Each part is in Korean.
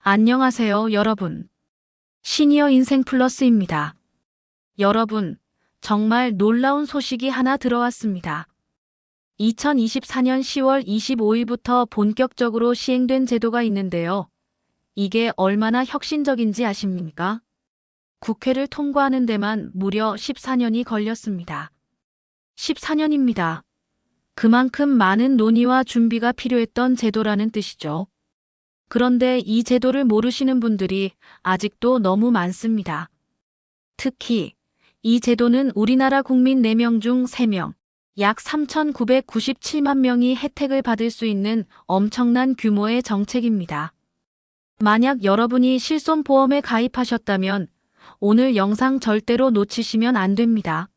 안녕하세요, 여러분. 시니어 인생 플러스입니다. 여러분, 정말 놀라운 소식이 하나 들어왔습니다. 2024년 10월 25일부터 본격적으로 시행된 제도가 있는데요. 이게 얼마나 혁신적인지 아십니까? 국회를 통과하는 데만 무려 14년이 걸렸습니다. 14년입니다. 그만큼 많은 논의와 준비가 필요했던 제도라는 뜻이죠. 그런데 이 제도를 모르시는 분들이 아직도 너무 많습니다. 특히 이 제도는 우리나라 국민 4명 중 3명, 약 3,997만 명이 혜택을 받을 수 있는 엄청난 규모의 정책입니다. 만약 여러분이 실손보험에 가입하셨다면 오늘 영상 절대로 놓치시면 안 됩니다.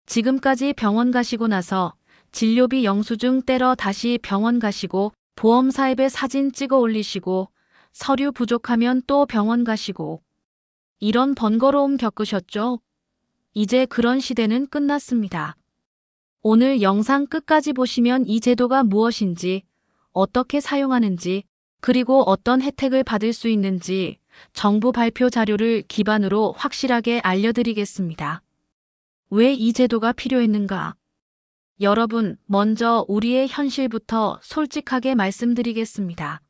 지금까지 병원 가시고 나서 진료비 영수증 떼러 다시 병원 가시고 보험사앱에 사진 찍어 올리시고 서류 부족하면 또 병원 가시고 이런 번거로움 겪으셨죠? 이제 그런 시대는 끝났습니다. 오늘 영상 끝까지 보시면 이 제도가 무엇인지, 어떻게 사용하는지, 그리고 어떤 혜택을 받을 수 있는지 정부 발표 자료를 기반으로 확실하게 알려드리겠습니다. 왜 이 제도가 필요했는가? 여러분, 먼저 우리의 현실부터 솔직하게 말씀드리겠습니다.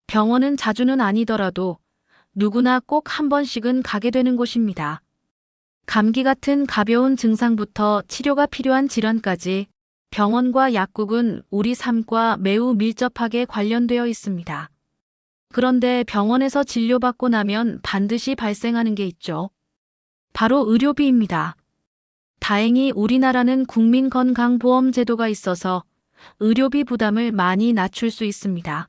병원은 자주는 아니더라도 누구나 꼭 한 번씩은 가게 되는 곳입니다. 감기 같은 가벼운 증상부터 치료가 필요한 질환까지 병원과 약국은 우리 삶과 매우 밀접하게 관련되어 있습니다. 그런데 병원에서 진료받고 나면 반드시 발생하는 게 있죠. 바로 의료비입니다. 다행히 우리나라는 국민건강보험 제도가 있어서 의료비 부담을 많이 낮출 수 있습니다.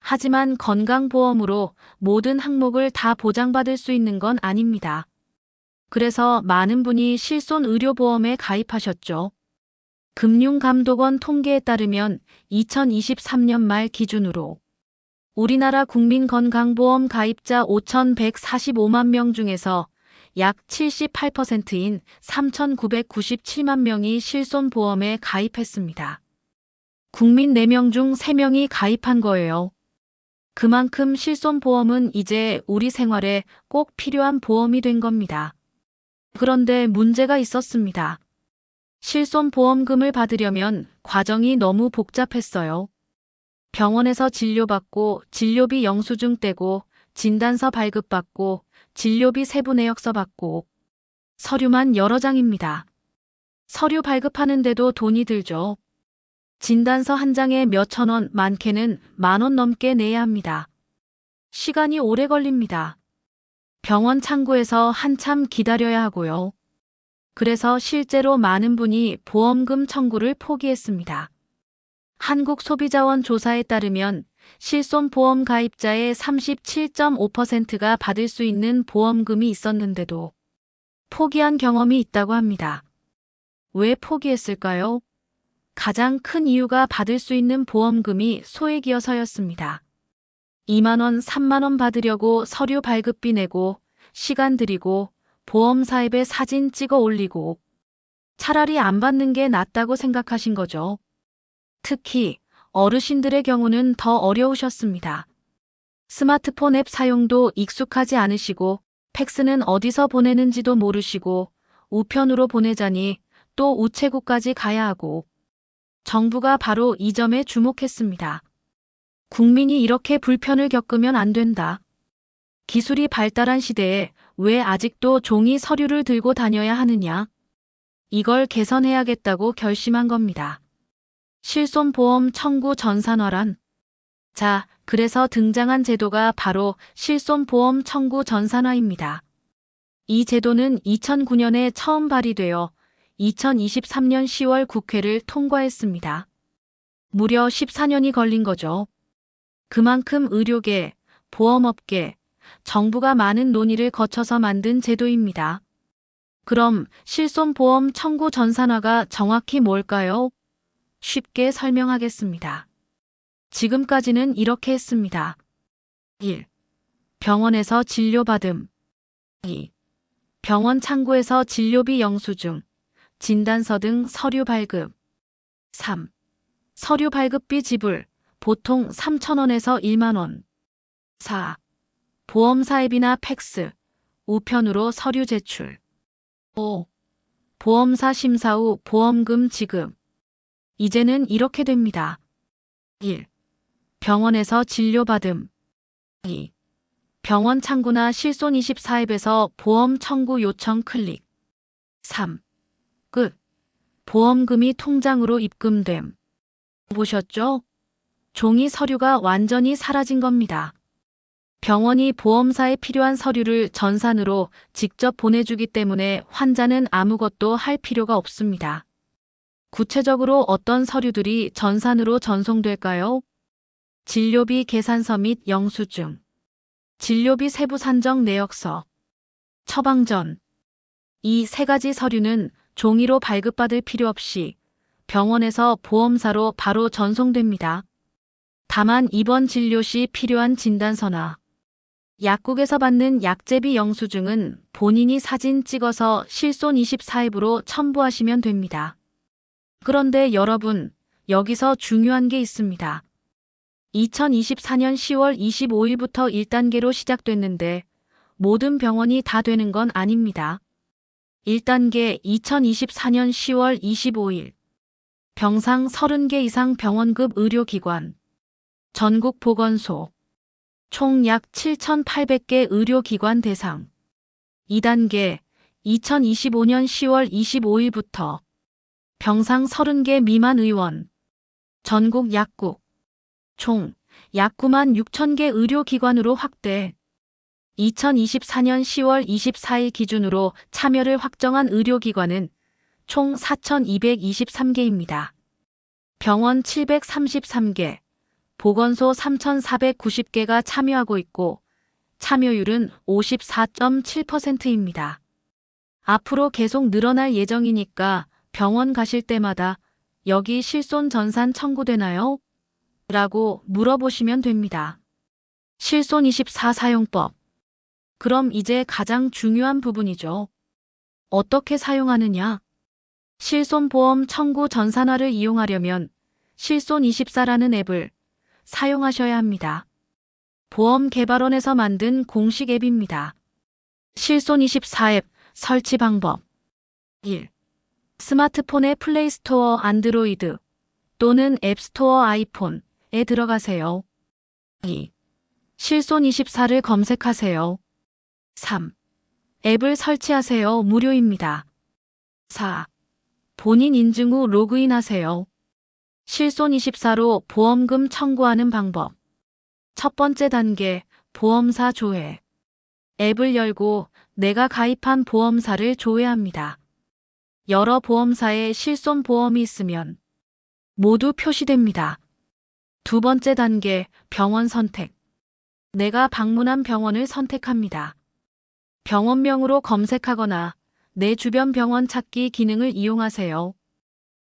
하지만 건강보험으로 모든 항목을 다 보장받을 수 있는 건 아닙니다. 그래서 많은 분이 실손의료보험에 가입하셨죠. 금융감독원 통계에 따르면 2023년 말 기준으로 우리나라 국민건강보험 가입자 5,145만 명 중에서 약 78%인 3,997만 명이 실손보험에 가입했습니다. 국민 4명 중 3명이 가입한 거예요. 그만큼 실손보험은 이제 우리 생활에 꼭 필요한 보험이 된 겁니다. 그런데 문제가 있었습니다. 실손보험금을 받으려면 과정이 너무 복잡했어요. 병원에서 진료받고 진료비 영수증 떼고 진단서 발급받고 진료비 세부 내역서 받고 서류만 여러 장입니다. 서류 발급하는데도 돈이 들죠. 진단서 한 장에 몇천 원, 많게는 10,000원 넘게 내야 합니다. 시간이 오래 걸립니다. 병원 창구에서 한참 기다려야 하고요. 그래서 실제로 많은 분이 보험금 청구를 포기했습니다. 한국소비자원 조사에 따르면 실손보험 가입자의 37.5%가 받을 수 있는 보험금이 있었는데도 포기한 경험이 있다고 합니다. 왜 포기했을까요? 가장 큰 이유가 받을 수 있는 보험금이 소액이어서였습니다. 2만 원, 3만 원 받으려고 서류 발급비 내고 시간 들이고 보험사앱에 사진 찍어 올리고 차라리 안 받는 게 낫다고 생각하신 거죠. 특히 어르신들의 경우는 더 어려우셨습니다. 스마트폰 앱 사용도 익숙하지 않으시고 팩스는 어디서 보내는지도 모르시고 우편으로 보내자니 또 우체국까지 가야 하고 정부가 바로 이 점에 주목했습니다. 국민이 이렇게 불편을 겪으면 안 된다. 기술이 발달한 시대에 왜 아직도 종이 서류를 들고 다녀야 하느냐? 이걸 개선해야겠다고 결심한 겁니다. 실손보험 청구 전산화란. 자, 그래서 등장한 제도가 바로 실손보험 청구 전산화입니다. 이 제도는 2009년에 처음 발의되어 2023년 10월 국회를 통과했습니다. 무려 14년이 걸린 거죠. 그만큼 의료계, 보험업계, 정부가 많은 논의를 거쳐서 만든 제도입니다. 그럼 실손보험 청구 전산화가 정확히 뭘까요? 쉽게 설명하겠습니다. 지금까지는 이렇게 했습니다. 1. 병원에서 진료받음. 2. 병원 창구에서 진료비 영수증, 진단서 등 서류 발급. 3. 서류 발급비 지불, 보통 3,000원에서 1만 원. 4. 보험사 앱이나 팩스, 우편으로 서류 제출. 5. 보험사 심사 후 보험금 지급. 이제는 이렇게 됩니다. 1. 병원에서 진료받음. 2. 병원 창구나 실손24 앱에서 보험 청구 요청 클릭. 3. 끝. 보험금이 통장으로 입금됨. 보셨죠? 종이 서류가 완전히 사라진 겁니다. 병원이 보험사에 필요한 서류를 전산으로 직접 보내주기 때문에 환자는 아무것도 할 필요가 없습니다. 구체적으로 어떤 서류들이 전산으로 전송될까요? 진료비 계산서 및 영수증, 진료비 세부 산정 내역서, 처방전. 이 세 가지 서류는 종이로 발급받을 필요 없이 병원에서 보험사로 바로 전송됩니다. 다만 입원 진료 시 필요한 진단서나 약국에서 받는 약제비 영수증은 본인이 사진 찍어서 실손24 앱으로 첨부하시면 됩니다. 그런데 여러분, 여기서 중요한 게 있습니다. 2024년 10월 25일부터 1단계로 시작됐는데 모든 병원이 다 되는 건 아닙니다. 1단계 2024년 10월 25일 병상 30개 이상 병원급 의료기관 전국 보건소 총 약 7,800개 의료기관 대상. 2단계 2025년 10월 25일부터 병상 30개 미만 의원 전국 약국 총 약 9만 6천 개 의료기관으로 확대. 2024년 10월 24일 기준으로 참여를 확정한 의료기관은 총 4,223개입니다. 병원 733개, 보건소 3,490개가 참여하고 있고 참여율은 54.7%입니다. 앞으로 계속 늘어날 예정이니까 병원 가실 때마다 여기 실손 전산 청구되나요? 라고 물어보시면 됩니다. 실손24 사용법. 그럼 이제 가장 중요한 부분이죠. 어떻게 사용하느냐? 실손보험 청구 전산화를 이용하려면 실손24라는 앱을 사용하셔야 합니다. 보험개발원에서 만든 공식 앱입니다. 실손24 앱 설치 방법. 1. 스마트폰의 플레이스토어 안드로이드 또는 앱스토어 아이폰에 들어가세요. 2. 실손24를 검색하세요. 3. 앱을 설치하세요. 무료입니다. 4. 본인 인증 후 로그인하세요. 실손24로 보험금 청구하는 방법. 첫 번째 단계, 보험사 조회. 앱을 열고 내가 가입한 보험사를 조회합니다. 여러 보험사에 실손보험이 있으면 모두 표시됩니다. 두 번째 단계, 병원 선택. 내가 방문한 병원을 선택합니다. 병원명으로 검색하거나 내 주변 병원 찾기 기능을 이용하세요.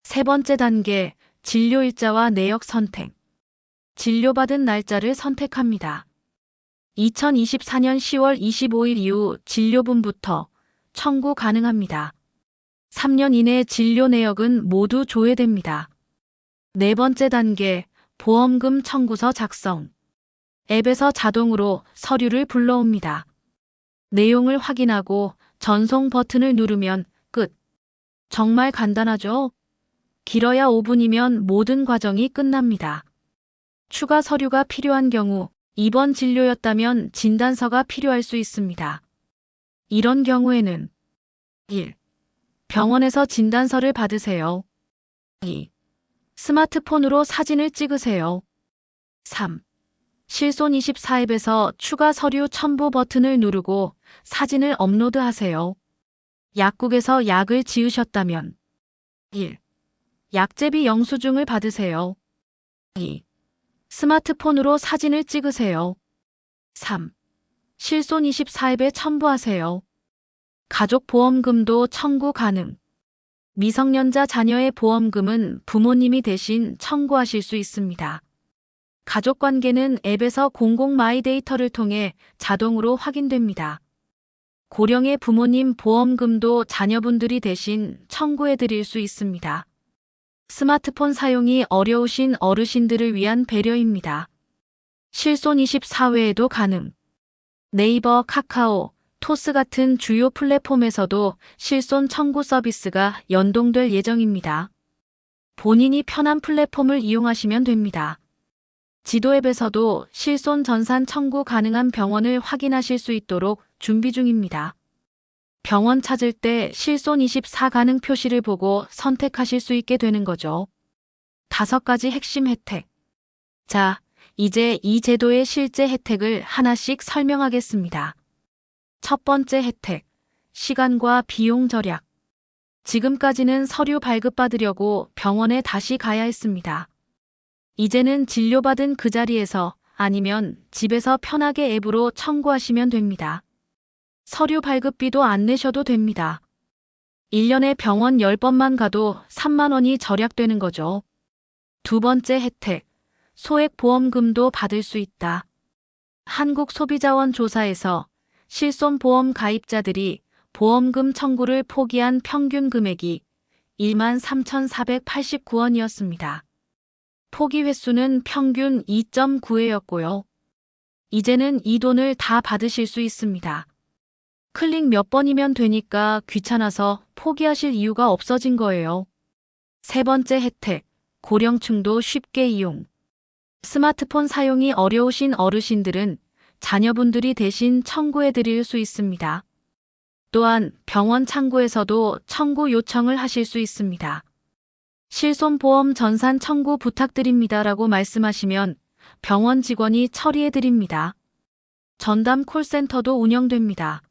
세 번째 단계, 진료일자와 내역 선택. 진료받은 날짜를 선택합니다. 2024년 10월 25일 이후 진료분부터 청구 가능합니다. 3년 이내 진료 내역은 모두 조회됩니다. 네 번째 단계, 보험금 청구서 작성. 앱에서 자동으로 서류를 불러옵니다. 내용을 확인하고 전송 버튼을 누르면 끝. 정말 간단하죠? 길어야 5분이면 모든 과정이 끝납니다. 추가 서류가 필요한 경우 입원 진료였다면 진단서가 필요할 수 있습니다. 이런 경우에는 1. 병원에서 진단서를 받으세요. 2. 스마트폰으로 사진을 찍으세요. 3. 실손24 앱에서 추가 서류 첨부 버튼을 누르고 사진을 업로드하세요. 약국에서 약을 지으셨다면 1. 약제비 영수증을 받으세요. 2. 스마트폰으로 사진을 찍으세요. 3. 실손24 앱에 첨부하세요. 가족 보험금도 청구 가능. 미성년자 자녀의 보험금은 부모님이 대신 청구하실 수 있습니다. 가족관계는 앱에서 공공 마이 데이터를 통해 자동으로 확인됩니다. 고령의 부모님 보험금도 자녀분들이 대신 청구해 드릴 수 있습니다. 스마트폰 사용이 어려우신 어르신들을 위한 배려입니다. 실손24 외에도 가능. 네이버, 카카오, 토스 같은 주요 플랫폼에서도 실손 청구 서비스가 연동될 예정입니다. 본인이 편한 플랫폼을 이용하시면 됩니다. 지도 앱에서도 실손 전산 청구 가능한 병원을 확인하실 수 있도록 준비 중입니다. 병원 찾을 때 실손24 가능 표시를 보고 선택하실 수 있게 되는 거죠. 5가지 핵심 혜택. 자, 이제 이 제도의 실제 혜택을 하나씩 설명하겠습니다. 첫 번째 혜택, 시간과 비용 절약. 지금까지는 서류 발급받으려고 병원에 다시 가야 했습니다. 이제는 진료받은 그 자리에서 아니면 집에서 편하게 앱으로 청구하시면 됩니다. 서류 발급비도 안 내셔도 됩니다. 1년에 병원 10번만 가도 3만 원이 절약되는 거죠. 두 번째 혜택, 소액 보험금도 받을 수 있다. 한국소비자원 조사에서 실손보험 가입자들이 보험금 청구를 포기한 평균 금액이 13,489원이었습니다. 포기 횟수는 평균 2.9회였고요. 이제는 이 돈을 다 받으실 수 있습니다. 클릭 몇 번이면 되니까 귀찮아서 포기하실 이유가 없어진 거예요. 세 번째 혜택, 고령층도 쉽게 이용. 스마트폰 사용이 어려우신 어르신들은 자녀분들이 대신 청구해 드릴 수 있습니다. 또한 병원 창구에서도 청구 요청을 하실 수 있습니다. 실손보험 전산 청구 부탁드립니다라고 말씀하시면 병원 직원이 처리해 드립니다. 전담 콜센터도 운영됩니다.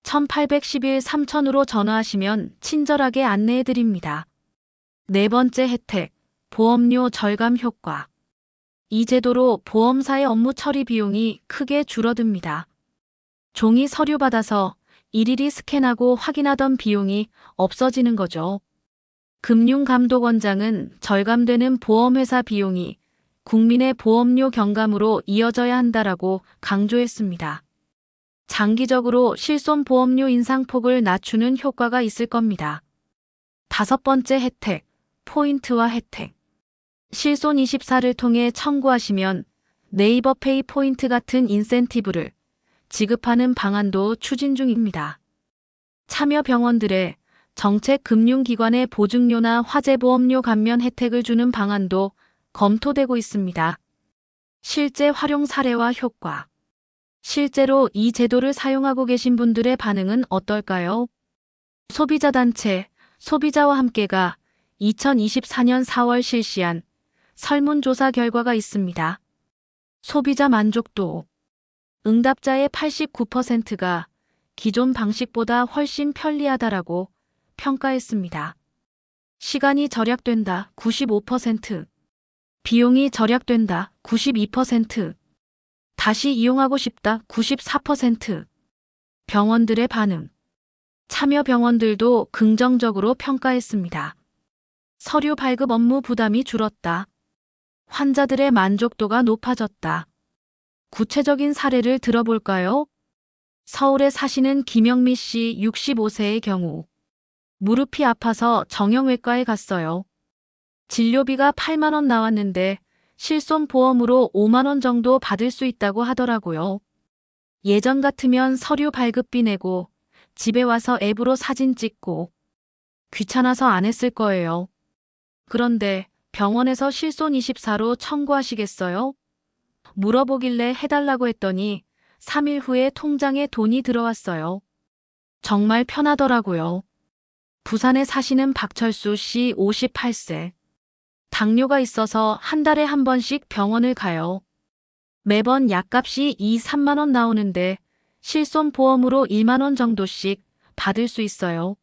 1811 3000으로 전화하시면 친절하게 안내해 드립니다. 네 번째 혜택, 보험료 절감 효과. 이 제도로 보험사의 업무 처리 비용이 크게 줄어듭니다. 종이 서류 받아서 일일이 스캔하고 확인하던 비용이 없어지는 거죠. 금융감독원장은 절감되는 보험회사 비용이 국민의 보험료 경감으로 이어져야 한다라고 강조했습니다. 장기적으로 실손보험료 인상폭을 낮추는 효과가 있을 겁니다. 다섯 번째 혜택, 포인트와 혜택. 실손24를 통해 청구하시면 네이버페이 포인트 같은 인센티브를 지급하는 방안도 추진 중입니다. 참여 병원들의 정책금융기관의 보증료나 화재보험료 감면 혜택을 주는 방안도 검토되고 있습니다. 실제 활용 사례와 효과. 실제로 이 제도를 사용하고 계신 분들의 반응은 어떨까요? 소비자단체 소비자와 함께가 2024년 4월 실시한 설문조사 결과가 있습니다. 소비자 만족도. 응답자의 89%가 기존 방식보다 훨씬 편리하다라고 평가했습니다. 시간이 절약된다 95%, 비용이 절약된다 92%, 다시 이용하고 싶다 94%. 병원들의 반응. 참여 병원들도 긍정적으로 평가했습니다. 서류 발급 업무 부담이 줄었다. 환자들의 만족도가 높아졌다. 구체적인 사례를 들어볼까요? 서울에 사시는 김영미 씨 65세의 경우 무릎이 아파서 정형외과에 갔어요. 진료비가 8만 원 나왔는데 실손보험으로 5만 원 정도 받을 수 있다고 하더라고요. 예전 같으면 서류 발급비 내고 집에 와서 앱으로 사진 찍고 귀찮아서 안 했을 거예요. 그런데 병원에서 실손24로 청구하시겠어요? 물어보길래 해달라고 했더니 3일 후에 통장에 돈이 들어왔어요. 정말 편하더라고요. 부산에 사시는 박철수 씨 58세. 당뇨가 있어서 한 달에 한 번씩 병원을 가요. 매번 약값이 2, 3만 원 나오는데 실손보험으로 1만 원 정도씩 받을 수 있어요.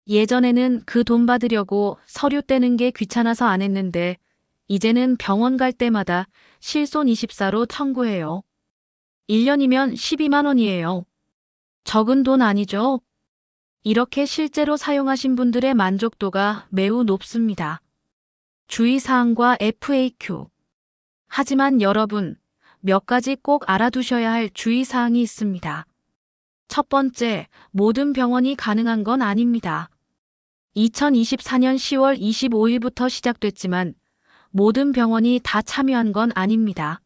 예전에는 그 돈 받으려고 서류 떼는 게 귀찮아서 안 했는데 이제는 병원 갈 때마다 실손24로 청구해요. 1년이면 12만 원이에요. 적은 돈 아니죠? 이렇게 실제로 사용하신 분들의 만족도가 매우 높습니다. 주의사항과 FAQ. 하지만 여러분, 몇 가지 꼭 알아두셔야 할 주의사항이 있습니다. 첫 번째, 모든 병원이 가능한 건 아닙니다. 2024년 10월 25일부터 시작됐지만 모든 병원이 다 참여한 건 아닙니다.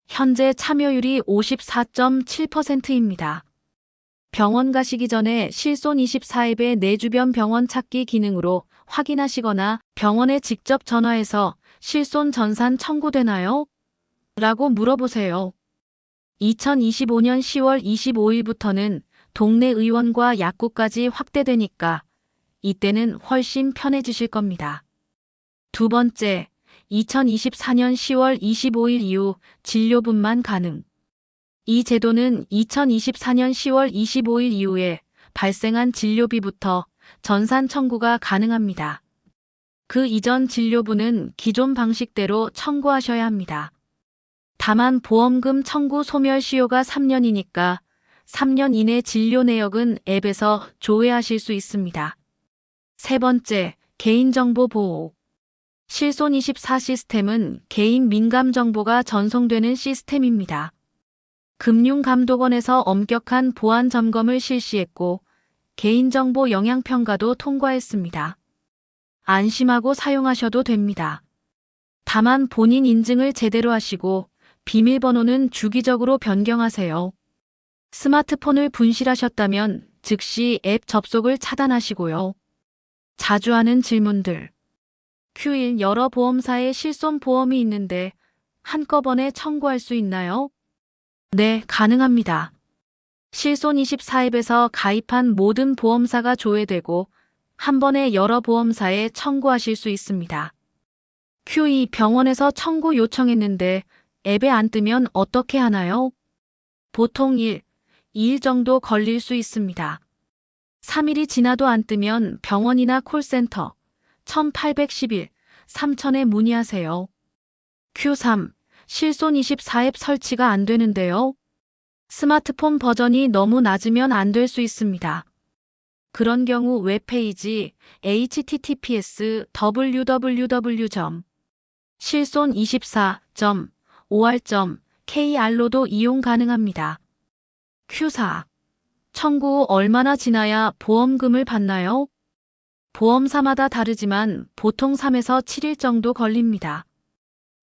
현재 참여율이 54.7%입니다. 병원 가시기 전에 실손24앱의 내 주변 병원 찾기 기능으로 확인하시거나 병원에 직접 전화해서 실손 전산 청구되나요? 라고 물어보세요. 2025년 10월 25일부터는 동네 의원과 약국까지 확대되니까 이때는 훨씬 편해지실 겁니다. 두 번째, 2024년 10월 25일 이후 진료분만 가능. 이 제도는 2024년 10월 25일 이후에 발생한 진료비부터 전산 청구가 가능합니다. 그 이전 진료부는 기존 방식대로 청구하셔야 합니다. 다만 보험금 청구 소멸 시효가 3년이니까 3년 이내 진료 내역은 앱에서 조회하실 수 있습니다. 세 번째, 개인정보 보호. 실손24 시스템은 개인 민감 정보가 전송되는 시스템입니다. 금융감독원에서 엄격한 보안 점검을 실시했고 개인정보 영향평가도 통과했습니다. 안심하고 사용하셔도 됩니다. 다만 본인 인증을 제대로 하시고 비밀번호는 주기적으로 변경하세요. 스마트폰을 분실하셨다면 즉시 앱 접속을 차단하시고요. 자주 하는 질문들. Q1 여러 보험사에 실손 보험이 있는데 한꺼번에 청구할 수 있나요? 네, 가능합니다. 실손24 앱에서 가입한 모든 보험사가 조회되고 한 번에 여러 보험사에 청구하실 수 있습니다. Q2 병원에서 청구 요청했는데 앱에 안 뜨면 어떻게 하나요? 보통 2일 정도 걸릴 수 있습니다. 3일이 지나도 안 뜨면 병원이나 콜센터 1811 3000에 문의하세요. Q3 실손24 앱 설치가 안 되는데요. 스마트폰 버전이 너무 낮으면 안 될 수 있습니다. 그런 경우 웹페이지 https://www.실손24.or.kr로도 이용 가능합니다. Q4 청구 후 얼마나 지나야 보험금을 받나요? 보험사마다 다르지만 보통 3에서 7일 정도 걸립니다.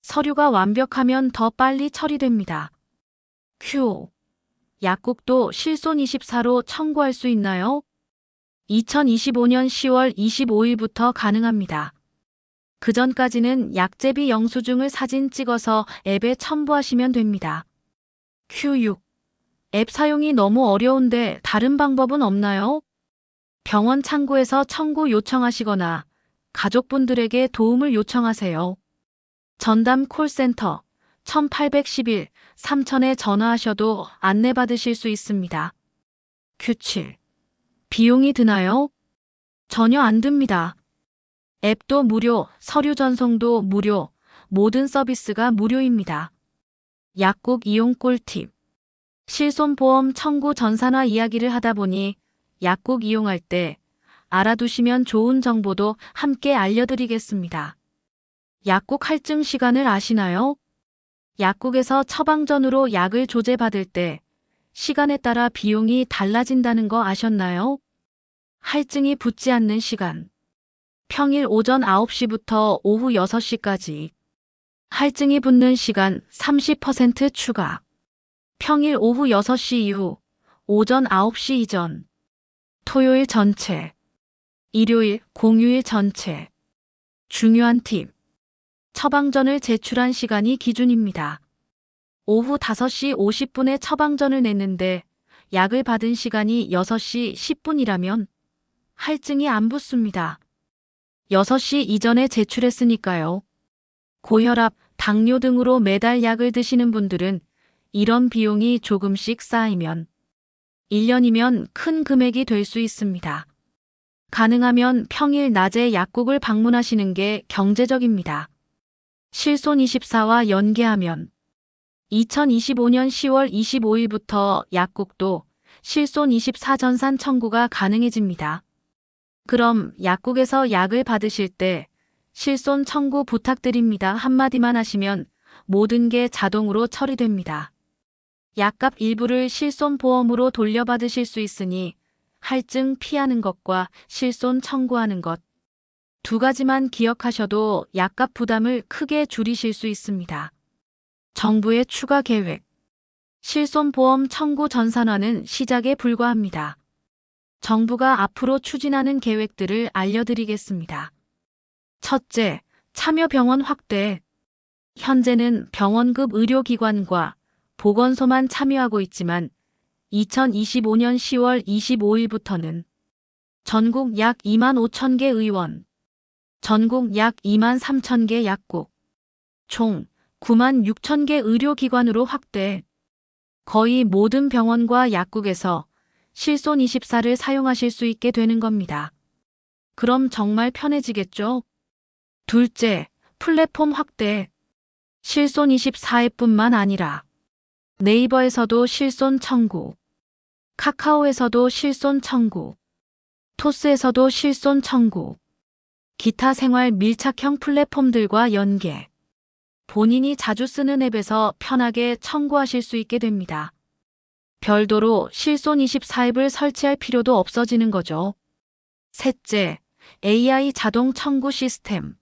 서류가 완벽하면 더 빨리 처리됩니다. Q5 약국도 실손24로 청구할 수 있나요? 2025년 10월 25일부터 가능합니다. 그전까지는 약제비 영수증을 사진 찍어서 앱에 첨부하시면 됩니다. Q6 앱 사용이 너무 어려운데 다른 방법은 없나요? 병원 창구에서 청구 요청하시거나 가족분들에게 도움을 요청하세요. 전담 콜센터 1811 3000에 전화하셔도 안내받으실 수 있습니다. Q7 비용이 드나요? 전혀 안 듭니다. 앱도 무료, 서류 전송도 무료, 모든 서비스가 무료입니다. 약국 이용 꿀팁. 실손보험 청구 전산화 이야기를 하다 보니 약국 이용할 때 알아두시면 좋은 정보도 함께 알려드리겠습니다. 약국 할증 시간을 아시나요? 약국에서 처방전으로 약을 조제받을 때 시간에 따라 비용이 달라진다는 거 아셨나요? 할증이 붙지 않는 시간. 평일 오전 9시부터 오후 6시까지. 할증이 붙는 시간 30% 추가. 평일 오후 6시 이후, 오전 9시 이전. 토요일 전체. 일요일, 공휴일 전체. 중요한 팁. 처방전을 제출한 시간이 기준입니다. 오후 5시 50분에 처방전을 냈는데 약을 받은 시간이 6시 10분이라면 할증이 안 붙습니다. 6시 이전에 제출했으니까요. 고혈압, 당뇨 등으로 매달 약을 드시는 분들은 이런 비용이 조금씩 쌓이면 1년이면 큰 금액이 될 수 있습니다. 가능하면 평일 낮에 약국을 방문하시는 게 경제적입니다. 실손24와 연계하면 2025년 10월 25일부터 약국도 실손24 전산 청구가 가능해집니다. 그럼 약국에서 약을 받으실 때 실손 청구 부탁드립니다 한마디만 하시면 모든 게 자동으로 처리됩니다. 약값 일부를 실손보험으로 돌려받으실 수 있으니 할증 피하는 것과 실손 청구하는 것 두 가지만 기억하셔도 약값 부담을 크게 줄이실 수 있습니다. 정부의 추가 계획. 실손보험 청구 전산화는 시작에 불과합니다. 정부가 앞으로 추진하는 계획들을 알려드리겠습니다. 첫째, 참여병원 확대. 현재는 병원급 의료기관과 보건소만 참여하고 있지만 2025년 10월 25일부터는 전국 약 2만 5천 개 의원, 전국 약 2만 3천 개 약국, 총 9만 6천 개 의료기관으로 확대. 거의 모든 병원과 약국에서 실손24를 사용하실 수 있게 되는 겁니다. 그럼 정말 편해지겠죠? 둘째, 플랫폼 확대. 실손24 앱뿐만 아니라 네이버에서도 실손 청구, 카카오에서도 실손 청구, 토스에서도 실손 청구, 기타 생활 밀착형 플랫폼들과 연계. 본인이 자주 쓰는 앱에서 편하게 청구하실 수 있게 됩니다. 별도로 실손24 앱을 설치할 필요도 없어지는 거죠. 셋째, AI 자동 청구 시스템.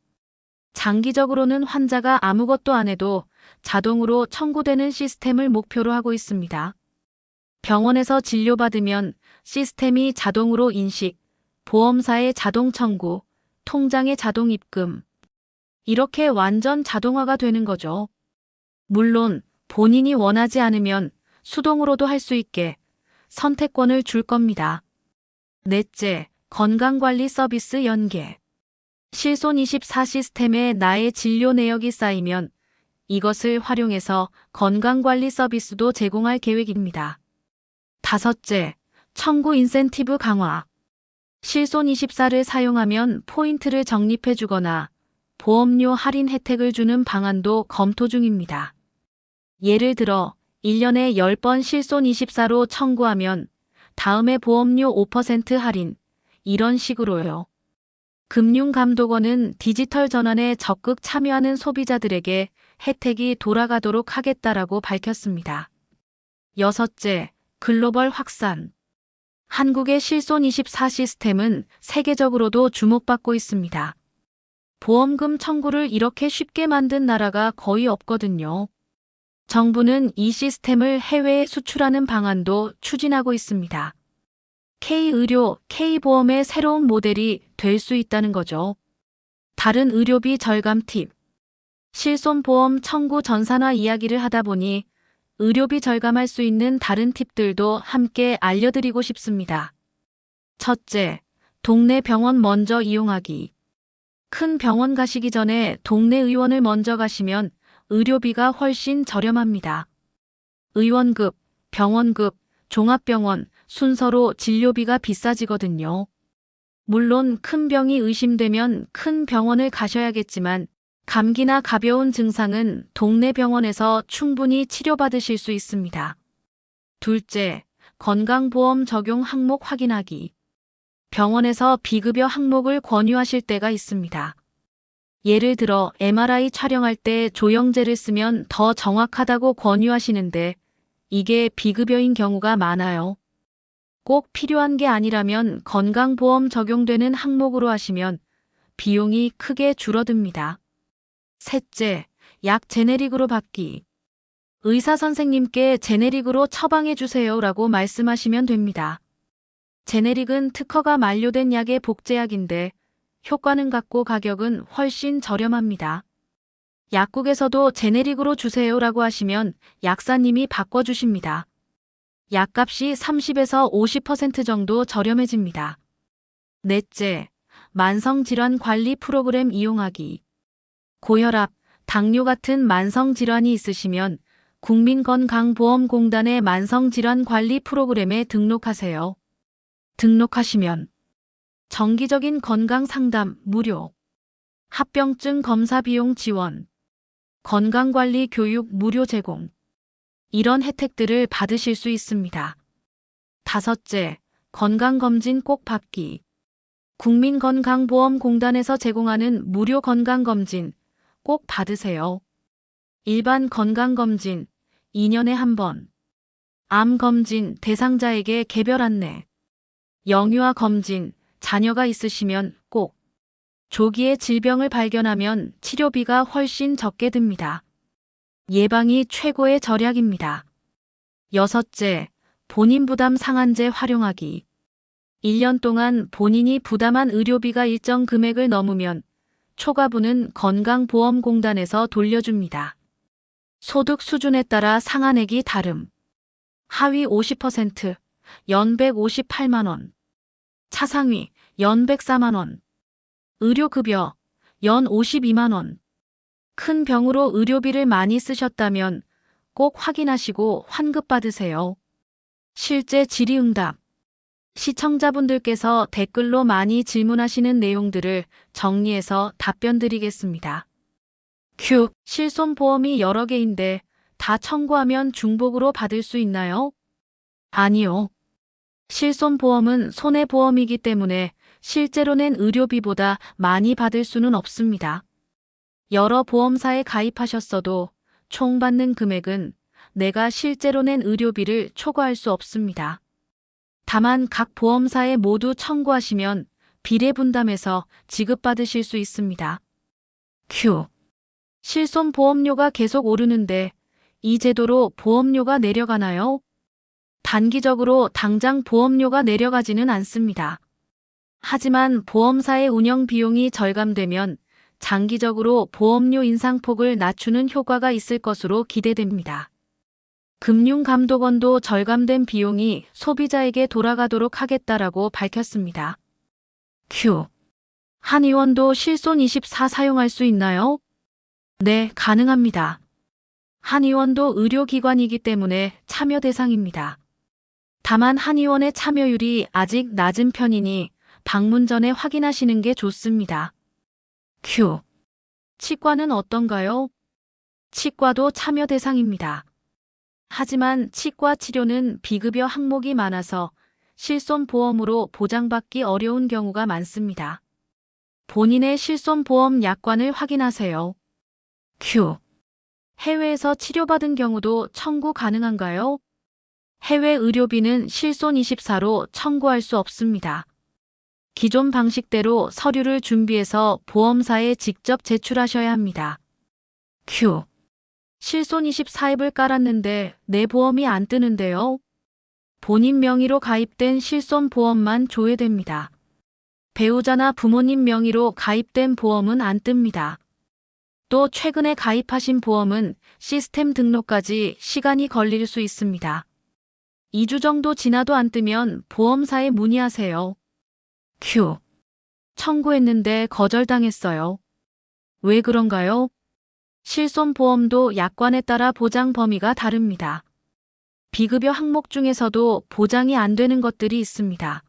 장기적으로는 환자가 아무것도 안 해도 자동으로 청구되는 시스템을 목표로 하고 있습니다. 병원에서 진료받으면 시스템이 자동으로 인식, 보험사의 자동 청구, 통장의 자동 입금. 이렇게 완전 자동화가 되는 거죠. 물론 본인이 원하지 않으면 수동으로도 할 수 있게 선택권을 줄 겁니다. 넷째, 건강관리 서비스 연계. 실손24 시스템에 나의 진료 내역이 쌓이면 이것을 활용해서 건강관리 서비스도 제공할 계획입니다. 다섯째, 청구 인센티브 강화. 실손24를 사용하면 포인트를 적립해 주거나 보험료 할인 혜택을 주는 방안도 검토 중입니다. 예를 들어 1년에 10번 실손24로 청구하면 다음에 보험료 5% 할인, 이런 식으로요. 금융감독원은 디지털 전환에 적극 참여하는 소비자들에게 혜택이 돌아가도록 하겠다라고 밝혔습니다. 여섯째, 글로벌 확산. 한국의 실손24 시스템은 세계적으로도 주목받고 있습니다. 보험금 청구를 이렇게 쉽게 만든 나라가 거의 없거든요. 정부는 이 시스템을 해외에 수출하는 방안도 추진하고 있습니다. K의료, K보험의 새로운 모델이 될 수 있다는 거죠. 다른 의료비 절감 팁. 실손보험 청구 전산화 이야기를 하다 보니 의료비 절감할 수 있는 다른 팁들도 함께 알려드리고 싶습니다. 첫째, 동네 병원 먼저 이용하기. 큰 병원 가시기 전에 동네 의원을 먼저 가시면 의료비가 훨씬 저렴합니다. 의원급, 병원급, 종합병원 순서로 진료비가 비싸지거든요. 물론 큰 병이 의심되면 큰 병원을 가셔야겠지만 감기나 가벼운 증상은 동네 병원에서 충분히 치료받으실 수 있습니다. 둘째, 건강보험 적용 항목 확인하기. 병원에서 비급여 항목을 권유하실 때가 있습니다. 예를 들어 MRI 촬영할 때 조영제를 쓰면 더 정확하다고 권유하시는데 이게 비급여인 경우가 많아요. 꼭 필요한 게 아니라면 건강보험 적용되는 항목으로 하시면 비용이 크게 줄어듭니다. 셋째, 약 제네릭으로 받기. 의사 선생님께 제네릭으로 처방해 주세요라고 말씀하시면 됩니다. 제네릭은 특허가 만료된 약의 복제약인데 효과는 같고 가격은 훨씬 저렴합니다. 약국에서도 제네릭으로 주세요라고 하시면 약사님이 바꿔주십니다. 약값이 30에서 50% 정도 저렴해집니다. 넷째, 만성질환 관리 프로그램 이용하기. 고혈압, 당뇨 같은 만성질환이 있으시면 국민건강보험공단의 만성질환 관리 프로그램에 등록하세요. 등록하시면 정기적인 건강상담 무료, 합병증 검사 비용 지원, 건강관리 교육 무료 제공, 이런 혜택들을 받으실 수 있습니다. 다섯째, 건강검진 꼭 받기. 국민건강보험공단에서 제공하는 무료 건강검진 꼭 받으세요. 일반 건강검진 2년에 한 번, 암검진 대상자에게 개별 안내, 영유아 검진 자녀가 있으시면 꼭, 조기에 질병을 발견하면 치료비가 훨씬 적게 듭니다. 예방이 최고의 절약입니다. 여섯째, 본인 부담 상한제 활용하기. 1년 동안 본인이 부담한 의료비가 일정 금액을 넘으면 초과분은 건강보험공단에서 돌려줍니다. 소득 수준에 따라 상한액이 다름. 하위 50%, 연 158만 원. 차상위, 연 104만 원. 의료급여, 연 52만 원. 큰 병으로 의료비를 많이 쓰셨다면 꼭 확인하시고 환급받으세요. 실제 질의응답. 시청자분들께서 댓글로 많이 질문하시는 내용들을 정리해서 답변 드리겠습니다. 큐. 실손보험이 여러 개인데 다 청구하면 중복으로 받을 수 있나요? 아니요. 실손보험은 손해보험이기 때문에 실제로 낸 의료비보다 많이 받을 수는 없습니다. 여러 보험사에 가입하셨어도 총 받는 금액은 내가 실제로 낸 의료비를 초과할 수 없습니다. 다만 각 보험사에 모두 청구하시면 비례분담해서 지급받으실 수 있습니다. 큐. 실손보험료가 계속 오르는데 이 제도로 보험료가 내려가나요? 단기적으로 당장 보험료가 내려가지는 않습니다. 하지만 보험사의 운영 비용이 절감되면 장기적으로 보험료 인상폭을 낮추는 효과가 있을 것으로 기대됩니다. 금융감독원도 절감된 비용이 소비자에게 돌아가도록 하겠다라고 밝혔습니다. 큐. 한의원도 실손24 사용할 수 있나요? 네, 가능합니다. 한의원도 의료기관이기 때문에 참여 대상입니다. 다만 한의원의 참여율이 아직 낮은 편이니 방문 전에 확인하시는 게 좋습니다. 큐. 치과는 어떤가요? 치과도 참여 대상입니다. 하지만 치과 치료는 비급여 항목이 많아서 실손보험으로 보장받기 어려운 경우가 많습니다. 본인의 실손보험 약관을 확인하세요. 큐. 해외에서 치료받은 경우도 청구 가능한가요? 해외 의료비는 실손24로 청구할 수 없습니다. 기존 방식대로 서류를 준비해서 보험사에 직접 제출하셔야 합니다. 큐. 실손24 앱을 깔았는데 내 보험이 안 뜨는데요. 본인 명의로 가입된 실손보험만 조회됩니다. 배우자나 부모님 명의로 가입된 보험은 안 뜹니다. 또 최근에 가입하신 보험은 시스템 등록까지 시간이 걸릴 수 있습니다. 2주 정도 지나도 안 뜨면 보험사에 문의하세요. 큐. 청구했는데 거절당했어요. 왜 그런가요? 실손보험도 약관에 따라 보장 범위가 다릅니다. 비급여 항목 중에서도 보장이 안 되는 것들이 있습니다.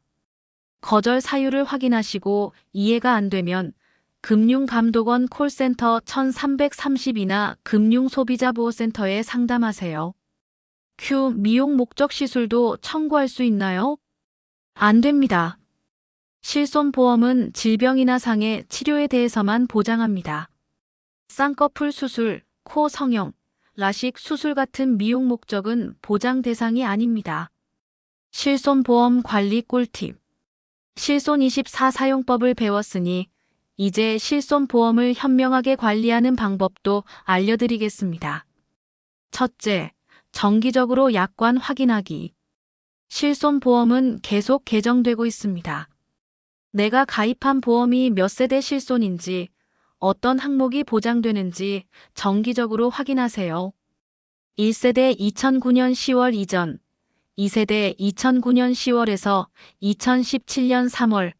거절 사유를 확인하시고 이해가 안 되면 금융감독원 콜센터 1332나 금융소비자보호센터에 상담하세요. 큐. 미용 목적 시술도 청구할 수 있나요? 안 됩니다. 실손보험은 질병이나 상해, 치료에 대해서만 보장합니다. 쌍꺼풀 수술, 코 성형, 라식 수술 같은 미용 목적은 보장 대상이 아닙니다. 실손보험 관리 꿀팁. 실손24 사용법을 배웠으니 이제 실손보험을 현명하게 관리하는 방법도 알려드리겠습니다. 첫째, 정기적으로 약관 확인하기. 실손보험은 계속 개정되고 있습니다. 내가 가입한 보험이 몇 세대 실손인지, 어떤 항목이 보장되는지 정기적으로 확인하세요. 1세대 2009년 10월 이전, 2세대 2009년 10월에서 2017년 3월,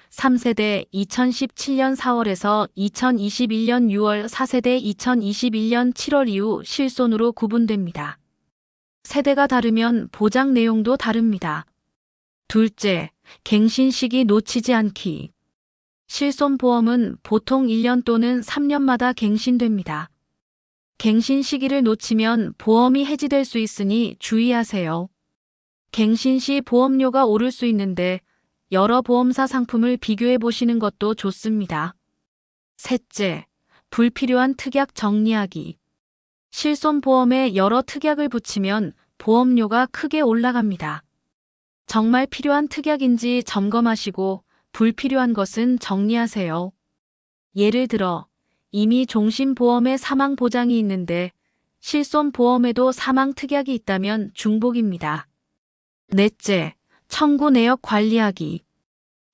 3세대 2017년 4월에서 2021년 6월, 4세대 2021년 7월 이후 실손으로 구분됩니다. 세대가 다르면 보장 내용도 다릅니다. 둘째, 갱신 시기 놓치지 않기. 실손보험은 보통 1년 또는 3년마다 갱신됩니다. 갱신 시기를 놓치면 보험이 해지될 수 있으니 주의하세요. 갱신 시 보험료가 오를 수 있는데 여러 보험사 상품을 비교해 보시는 것도 좋습니다. 셋째, 불필요한 특약 정리하기. 실손보험에 여러 특약을 붙이면 보험료가 크게 올라갑니다. 정말 필요한 특약인지 점검하시고 불필요한 것은 정리하세요. 예를 들어 이미 종신보험에 사망보장이 있는데 실손보험에도 사망 특약이 있다면 중복입니다. 넷째, 청구 내역 관리하기.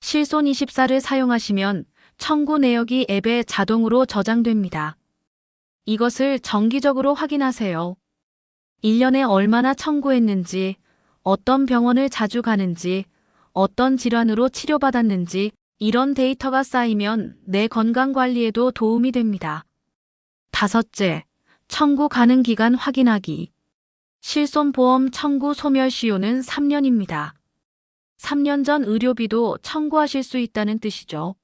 실손24를 사용하시면 청구 내역이 앱에 자동으로 저장됩니다. 이것을 정기적으로 확인하세요. 1년에 얼마나 청구했는지, 어떤 병원을 자주 가는지, 어떤 질환으로 치료받았는지 이런 데이터가 쌓이면 내 건강 관리에도 도움이 됩니다. 다섯째, 청구 가능 기간 확인하기. 실손보험 청구 소멸시효는 3년입니다. 3년 전 의료비도 청구하실 수 있다는 뜻이죠.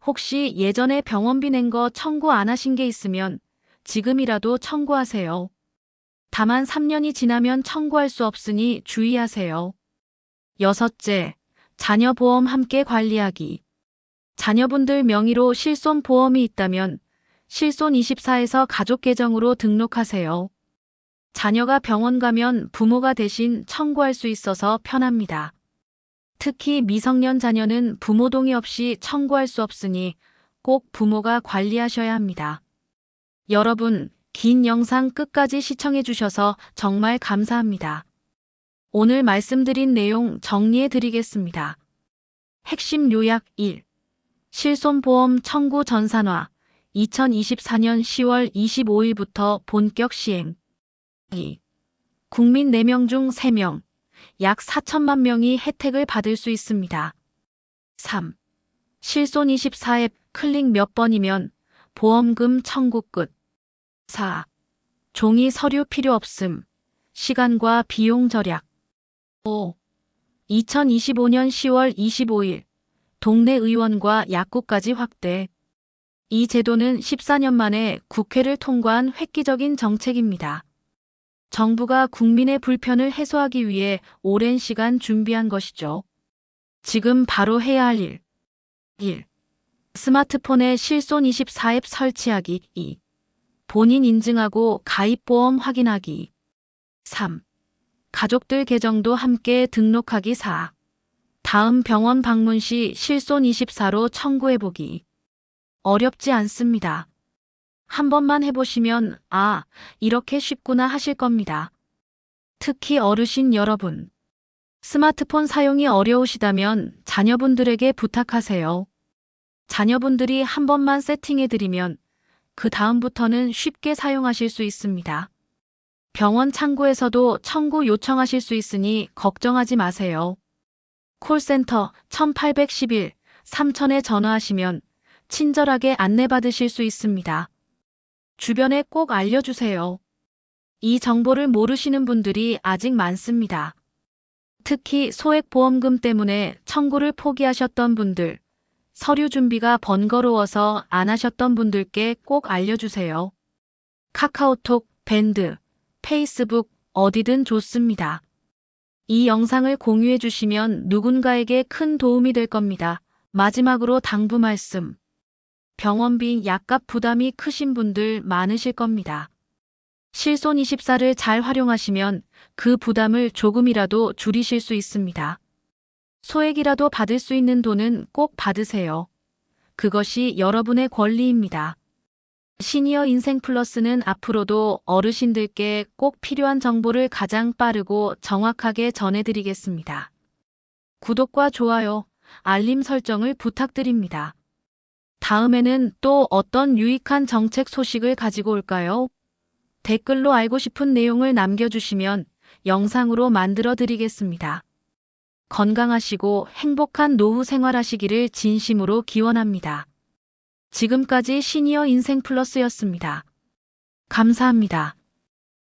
혹시 예전에 병원비 낸 거 청구 안 하신 게 있으면 지금이라도 청구하세요. 다만 3년이 지나면 청구할 수 없으니 주의하세요. 여섯째, 자녀보험 함께 관리하기. 자녀분들 명의로 실손보험이 있다면 실손24에서 가족계정으로 등록하세요. 자녀가 병원 가면 부모가 대신 청구할 수 있어서 편합니다. 특히 미성년 자녀는 부모 동의 없이 청구할 수 없으니 꼭 부모가 관리하셔야 합니다. 여러분, 긴 영상 끝까지 시청해 주셔서 정말 감사합니다. 오늘 말씀드린 내용 정리해 드리겠습니다. 핵심 요약 1. 실손보험 청구 전산화 2024년 10월 25일부터 본격 시행. 2. 국민 4명 중 3명, 약 4천만 명이 혜택을 받을 수 있습니다. 3. 실손24 앱 클릭 몇 번이면 보험금 청구 끝. 4. 종이 서류 필요 없음. 시간과 비용 절약. 5. 2025년 10월 25일 동네 의원과 약국까지 확대. 이 제도는 14년 만에 국회를 통과한 획기적인 정책입니다. 정부가 국민의 불편을 해소하기 위해 오랜 시간 준비한 것이죠. 지금 바로 해야 할 일. 1. 스마트폰에 실손24 앱 설치하기. 2. 본인 인증하고 가입보험 확인하기. 3. 가족들 계정도 함께 등록하기. 4. 다음 병원 방문 시 실손24로 청구해보기. 어렵지 않습니다. 한 번만 해보시면 이렇게 쉽구나 하실 겁니다. 특히 어르신 여러분. 스마트폰 사용이 어려우시다면 자녀분들에게 부탁하세요. 자녀분들이 한 번만 세팅해드리면 그 다음부터는 쉽게 사용하실 수 있습니다. 병원 창구에서도 청구 요청하실 수 있으니 걱정하지 마세요. 콜센터 1811 3000에 전화하시면 친절하게 안내받으실 수 있습니다. 주변에 꼭 알려주세요. 이 정보를 모르시는 분들이 아직 많습니다. 특히 소액보험금 때문에 청구를 포기하셨던 분들, 서류 준비가 번거로워서 안 하셨던 분들께 꼭 알려주세요. 카카오톡, 밴드, 페이스북 어디든 좋습니다. 이 영상을 공유해 주시면 누군가에게 큰 도움이 될 겁니다. 마지막으로 당부 말씀. 병원비 약값 부담이 크신 분들 많으실 겁니다. 실손24를 잘 활용하시면 그 부담을 조금이라도 줄이실 수 있습니다. 소액이라도 받을 수 있는 돈은 꼭 받으세요. 그것이 여러분의 권리입니다. 시니어 인생 플러스는 앞으로도 어르신들께 꼭 필요한 정보를 가장 빠르고 정확하게 전해드리겠습니다. 구독과 좋아요, 알림 설정을 부탁드립니다. 다음에는 또 어떤 유익한 정책 소식을 가지고 올까요? 댓글로 알고 싶은 내용을 남겨주시면 영상으로 만들어 드리겠습니다. 건강하시고 행복한 노후 생활하시기를 진심으로 기원합니다. 지금까지 시니어 인생 플러스였습니다. 감사합니다.